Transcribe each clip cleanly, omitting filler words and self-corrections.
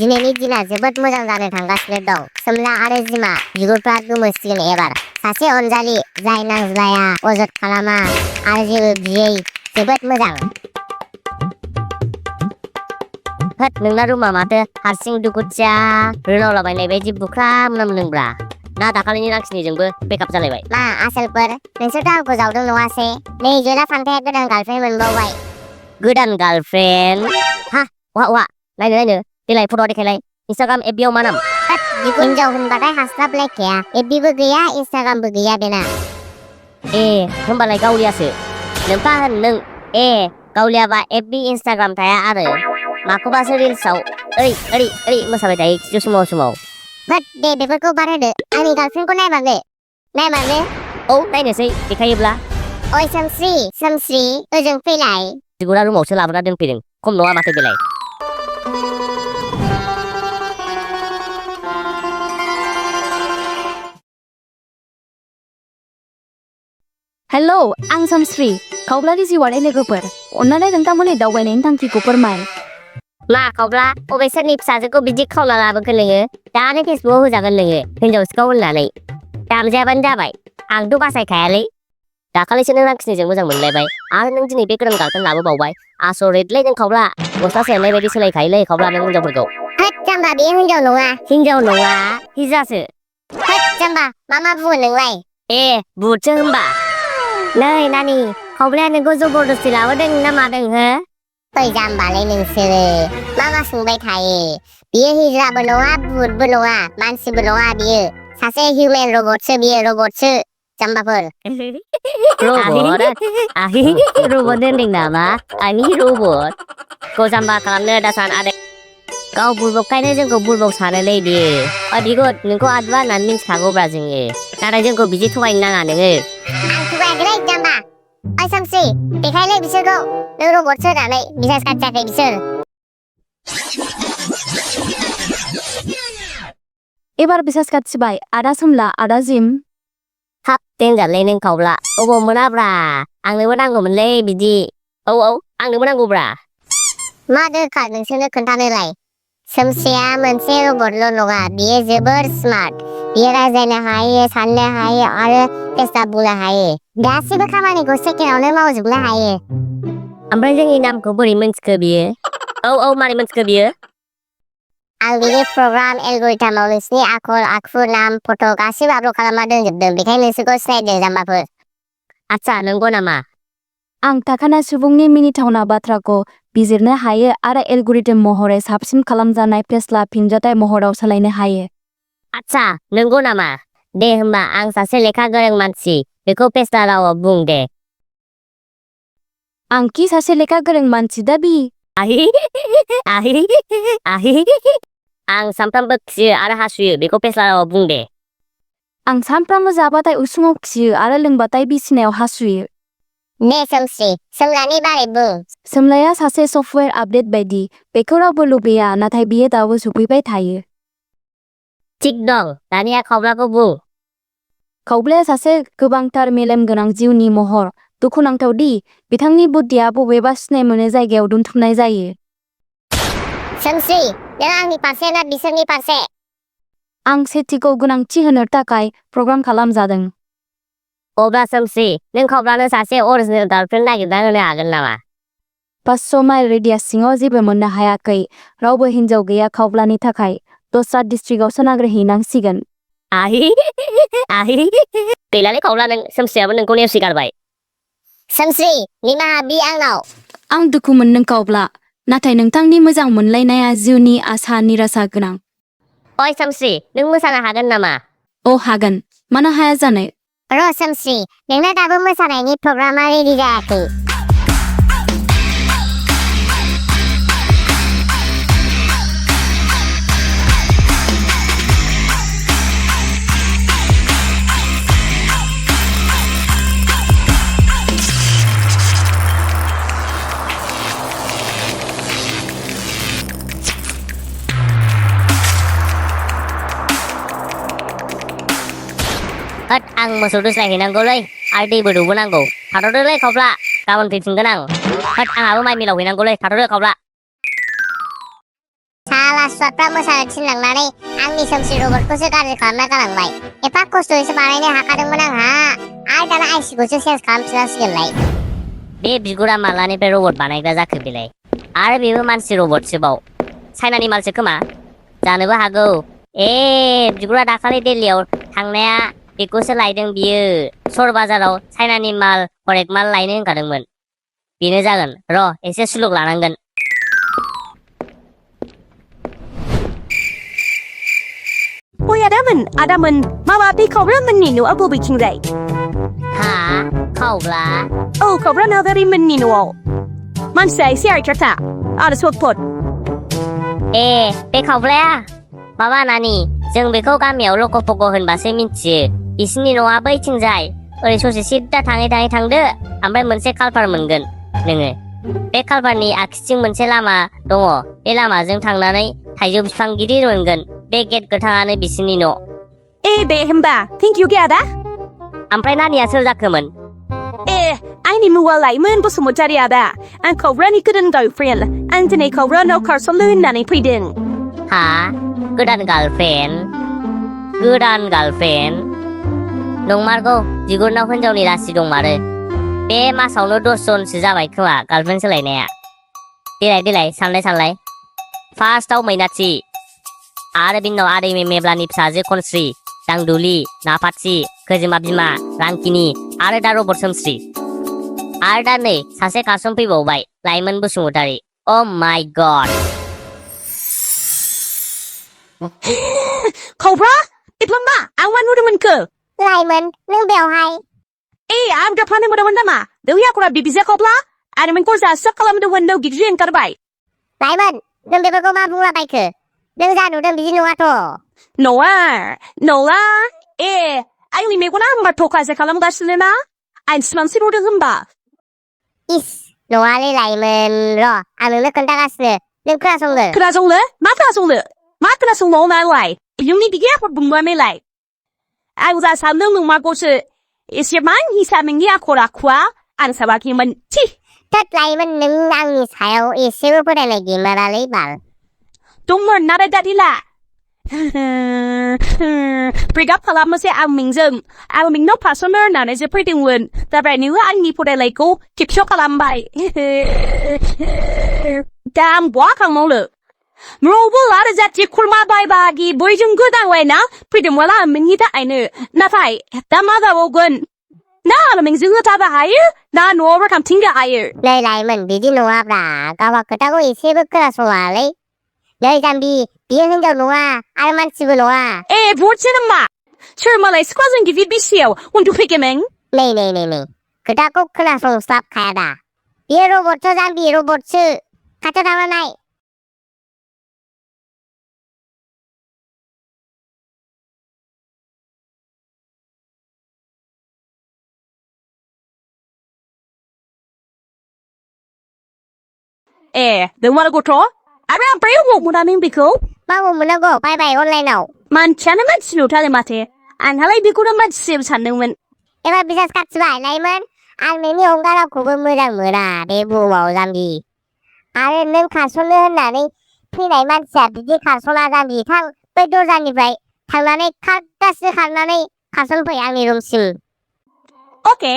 दिनैनि दिना जोबोद मोजां जानो थांगासिनो दं। सोमला आरो जिमा बिगुरफ्रा गोमोसिगोन एबार। सासे अनजालि जाय नांज्लाया अजद खालामा आरो जेबो बियै जोबोद मोजां। होद नोंना रुमा माथो हारसिं दुखुथिया रोनावलाबायनाय बायदि बुख्रा मोनामदोंब्रा। ना दाखालिनि नाखिनिजोंबो बेकआप जालायबाय। मा आसोलफोर नोंसोरथ' आंखौ जावदों नङासै? नै जोला फान्थाया गोदान गार्लफ्रेन्ड मोनबावबाय। गोदान गार्लफ्रेन्ड? हा वा नायनो देलाय फट' देखायलाय। इन्स्टाग्राम एफबिआव मा नाम? हिन्जाव होनबाथाय हास्लाबलायखाया। एफबिबो गैया इन्स्टाग्रामबो गैया बेना। ए होमबालाय गावलियासो। नोंफा होन नों ए गावलियाबा एफबि इन्स्टाग्राम थाया आरो माखौबासो रिल्सआव ओरै मोसाबाय थायो खिथु समाव। होद दे बेफोरखौ बारहोदो। आंनि गार्लफ्रेन्डखौ नायमारनो। औ नायनोसै देखायोब्ला। ओइ सोमस्रि ओजों फैलाय। बिगुरा रुमावसो लाबोना दोनफैदों। खम नङा माथो बेलाय। हेलौ आं सोमस्रि कावब्लानि जिउआरि लोगोफोर अन्नानै नोंथांमोननि दावबायनायनि थांखिखौ फोरमाय। मा कावब्ला अबे सोरनि फिसाजोखौ बिदि खावना लाबोखो नोङो? दानो फेसबुकआव होजागोन नोङो हिन्जाव सिखाव होननानै। दामजायाबानो जाबाय। आंथ' बासायखायालै। दाखालिसो नों नाखिनिजों मोजां मोनलायबाय आरो नों दिनै बे गोदान गार्लफ्रेन्ड लाबोबावबाय। आसरितलै नों कावब्ला। गस्ला सोलायनाय बायदि सोलायखायोलै कावब्ला नों हिन्जावफोरखौ। होद जाम्बा बेयो हिन्जाव नङा हिजासो। होद जाम्बा मा बुङो नोंलाय? ए बुटसो होमबा। नै नानि कावब्लाया नोंखौ जबरदस्ति लाबोदों ना मादों हो? फै जाम्बालै नोंसोरो मा सोंबाय थायो। बियो हिजाबो नङा बुटबो नङा मानसिबो नङा बियो। सासे हिउमेन रबटसो बियो रबटसो जाम्बाफोर। रबट होनदों नामा? आनि रबट खौ जाम्बा खालामनो दासान आदै। गाव बुरबकखायनो जोंखौ बुरबक सानोलै बियो। बिगुद नोंखौ आदुवा होननानै मिन्थिखागौब्रा जोङो। नाथाय जोंखौ बिदि थगायनो नाङा नोङो। आं थगायाखैलै जाम्बा। ओइ सोमस्रि देखायलै बिसोरखौ नों रबटसो होननानै बिसास खाथियाखै बिसोर। एबार बिसास खाथिबाय आदा सोमला आदा जिम। हाब देनजारलै नों कावब्ला अबाव मोनाब्रा आंनोबो नांगौमोनलै बिदि। औ आंनोबो नांगौब्रा। मा दरखार नोंसोरनो खोन्थानोलाय? सोमस्रिया मोनसे रबटल' नङा बियो जोबोर स्मार्ट। बियो रायज्लायनो हायो साननो हायो आरो फेस्ला बुंनो हायो। गासिबो खामानिखौ सेकेन्डआवनो मावजोबनो हायो। ओमफ्राय जोंनि नामखौ बोरै मोनथिखो बियो? औ मारै मोनथिखो बियो? आं बिनि प्रग्राम एलगरिथामाव नोंसिनि आखल आखु नाम फट' गासिबो आपल'ड खालामना दोनजोबदों। बेखायनो नोंसोरखौ सिनायदों जाम्बाफोर। आदसा नंगौ नामा? आं थाखानाय सुबुंनि मिनिथावना बाथ्राखौ बिजिरनो हायो आरो एलगरिथम महरै साबसिन खालामजानाय फेस्ला फिनजाथाय महराव सोलायनो हायो। आदसा नंगौ नामा? दे होमबा आं सासे लेखा गोरों मानसि बेखौ फेस्ला रावाव बुं दे। आं कि सासे लेखा गोरों मानसि दाबि? आं सानफ्रामबो खियो आरो हासुयो बेखौ फेस्ला रावाव बुं दे। आं सानफ्रामबो जाबाथाय उसुङाव खियो आरो लोंबाथाय बिसिनायाव हासुयो। दे सोमस्रि सोमलानि बारै बुं। सोमलाया सासे सफ्टवेयर आपडेट बायदि। बेखौ रावबो लुबैया नाथाय बियो दाबो सफैबाय थायो। थिग दं दानिया कावब्लाखौ बुं। कावब्लाया सासे गोबांथार मेलेम गोनां जिउनि महर। दुखुनांथाव दि बिथांनि बुद्धिया बबेबा सिनाय मोनै जायगायाव दोनथुमनाय जायो। सोमस्रि नों आंनि फारसे ना बिसोरनि फारसे? आं सेथिखौ गोनांथि होनो थाखाय प्रग्राम खालामजादों। अब्ला सोमस्रि नों कावब्लानो सासे अरिजिनेल गार्लफ्रेन्ड नागिरना होनो हागोन नामा? 500 माइल रेडियास सिङाव जेबो मोननो हायाखै। रावबो हिन्जाव गैया कावब्लानि थाखाय। दस्रा डिस्ट्रिक्टआवसो नागिरहैनांसिगोन। गैलालै कावब्ला नों सोमस्रियाबो नोंखौ नेवसिगारबाय। सोमस्रि निमाहा बि आंनाव। आं दुखु मोनदों कावब्ला नाथाय नोंथांनि मोजां मोनलायनाया जिउनि आसा निराशा गोनां। ओइ सोमस्रि नों मोसानो हागोन नामा? औ हागोन मानो हाया जानो। र' सोमस्रि नोंना दाबो मोसानायनि प्रग्रामा रेडि जायाखै। होद आं मोसौ दोस्लायहैनांगौलै आरो दैबो दौबोनांगौ। थाथ'दोलै कावब्ला गाबोन फैफिनगोन आं। होद आंहाबो माइ मिलाव हैनांगौलै थाथ'दो कावब्ला। साब साला सुवादफ्रा मोसानो थिनलांनानै आंनि सोमसि रबटखौसो गाज्रि खालामना गालांबाय। एफा खस्थ'यैसो बानायनो हाखादोंमोन आंहा आरो दाना आइसिखौसो चेन्ज खालामफिननांसिगोनलाय। बे बिगुरा मालानिफ्राय रबट बानायग्रा जाखो बेलाय? आरो बेबो मानसि रबटसोबाव। चाइनानि मालसो खोमा? जानोबो हागौ। बिगुरा दाखालि दिल्लीयाव थांनाया बेखौसो लायदों बियो। सर बाजाराव चाइनानि माल हरेक माल लायनो होनखादोंमोन। बेनो जागोन। र' एसे सुलुग लानांगोन। आदामोन मामा बे खावब्लामोननि न'आ बबेथिंजाय? हा? खावब्ला? औ खावब्ला नार्जारिमोननि न'आव। मानसिया एसे आइथारथा आरो सटपट। बे खावब्लाया? माबा नानि, जों बेखौ गामियाव लक' पक' होनबासो मिन्थियो। बिसिनि न'आ बैथिंजाय। ओरै ससे सिद्दा थाङै थांदो, ओमफ्राय मोनसे कालभार मोनगोन नोङो। बे कालभारनि आगसिथिं मोनसे लामा दङ। बे लामाजों थांनानै थाइजौ बिफां गिदिर मोनगोन। बे गेट गोथाङानो बिसिनि न'। दे होमबा थेंक इउ आदा। ओमफ्राय नानिया सोर जाखोमोन? आंनि मुङा लाइमोन बसुमतारी आदा। आं खावब्लानि गोदान गार्लफ्रेन्ड। आं दिनै खावब्लानाव खारसननो होननानै फैदों। हा? गोदान गार्लफ्रेन्ड? गोदान गार्लफ्रेन्ड? नंमारगौ, बिगुरनाव हिनजावनि रासि दंमारो। बे मासावनो 10 जनसो जाबाय खोमा गार्लफ्रेन्ड सोलायनाया। देलाय सानलाय। फार्स्टआव मैनाथि, आरो बिनि उनाव आदै मेब्लानि फिसाजो खनस्रि, दांदुलि, नाफाथि, खोजिमा बिमा, रांकिनि, आरो दा रबट सोमस्रि। आरो दा नै सासे खारसनफैबावबाय, लाइमोन बसुमतारी। अ माय गड। खावब्ला? मा आं मा नुदोंमोनखो? लाइमोन, नों बेवहाय? आं दाफानो मोनदोंमोन नामा? Doi aku rabi bisa Kaoblaya. Ada main kursa sekolah mendoan do gitu yang terbaik. लाइमोन, नों बेफोरखौ मा बुंलाबायखो? नों जा नुदों बिदि नङाथ'। नङा। आंनि मेगना होमबा थखासो खालामगासिनो ना? आं सिमांसो नुदों होमबा। इस, नङालै लाइमोन, र' आं नोंनो खोन्थागासिनो। नों खोनासंदो। खोनासंनो? मा खोनासंनो? मा खोनासंबावो नालाय? बिनि बिगायाफोर बुंबायलाय। आं जा सानदों नंमारगौसो। एसेबां हिंसा नोंनि आखल आखुआ आं सानाखैमोन। थि। थोद लाइमोन, नों आंनि सायाव एसेबो फोथायनाय गैमारालै बाल। दंमोन नाथाय दा गैला। ब्रेकआप खालामनोसै आं नोंजों। आं नोंनाव पार्सननो होननानैसो फैदोंमोन। नाथाय नोङो आंनि फरायनायखौ टिकस' खालामबाय। दा आं बहा थांबावनो? न'आवबो आरो जाथि खुरमा बाय बाहागि बयजोंबो दांलायना फैदोंमोन आं नोंनि थाखायनो। नाथाय दा मा जाबावगोन? ना आं नोंजोंनो थानो हायो, ना न'आवबो थांफिननो हायो। नै लाइमोन, बिदि नङाब्रा। गावहा खोथाखौ एसेबो खोनासङालै। नै जाम्बि, बियो हिनजाव नङा आरो मानसिबो नङा। बहतसो नामा? सोर मालाय सिख्लाजों गिदिर बिसियाव उन्दुफैगोन? नै। खोथाखौ खोनासंस्लाबखाया दा। बियो रबटसो जाम्बि, रबटसो। खाथियाव थांना नाय। नोंमार गथ'? आरो ओमफ्राय अबाव मोनानो बेखौ? माबो मोनांगौ, बाय अनलाइनाव। मानसियानो मानसि नुथारो माथो। आंहालाय बेखौनो मानसिसो सानदोंमोन। एबार बिसास खाथिबाय लाइमोन। आं नोंनि अनगा रावखौबो मोजां मोना बे बुहुमाव जाम्बि। आरो नों खारसननो होननानै फैनाय मानसिया बिदि खारसना जाम्बि। थां बै दरजानिफ्राय थांनानै खारगासिनो खारनानै खारसनफै आंनि रुमसिम। अके।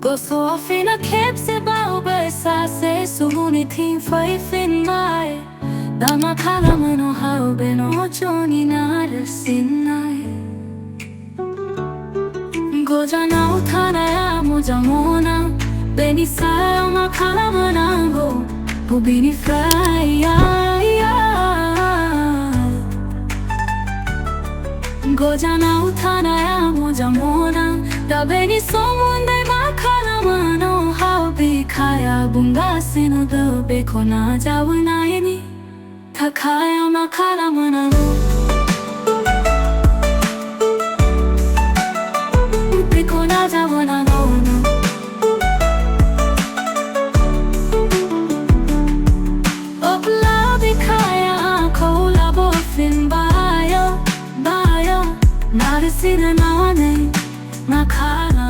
Gosto fina kepse bao besa se suhuni tin fai fin mai dama kala mano hao beno joni nare sinai goja na uthana ya moja mona beni sayo ma kala manango bubini fry goja na uthana ya moja mona da beni somunde Mano how be kaya bunga sino do be kona jawna ini takaya makala manano sirenane Nakara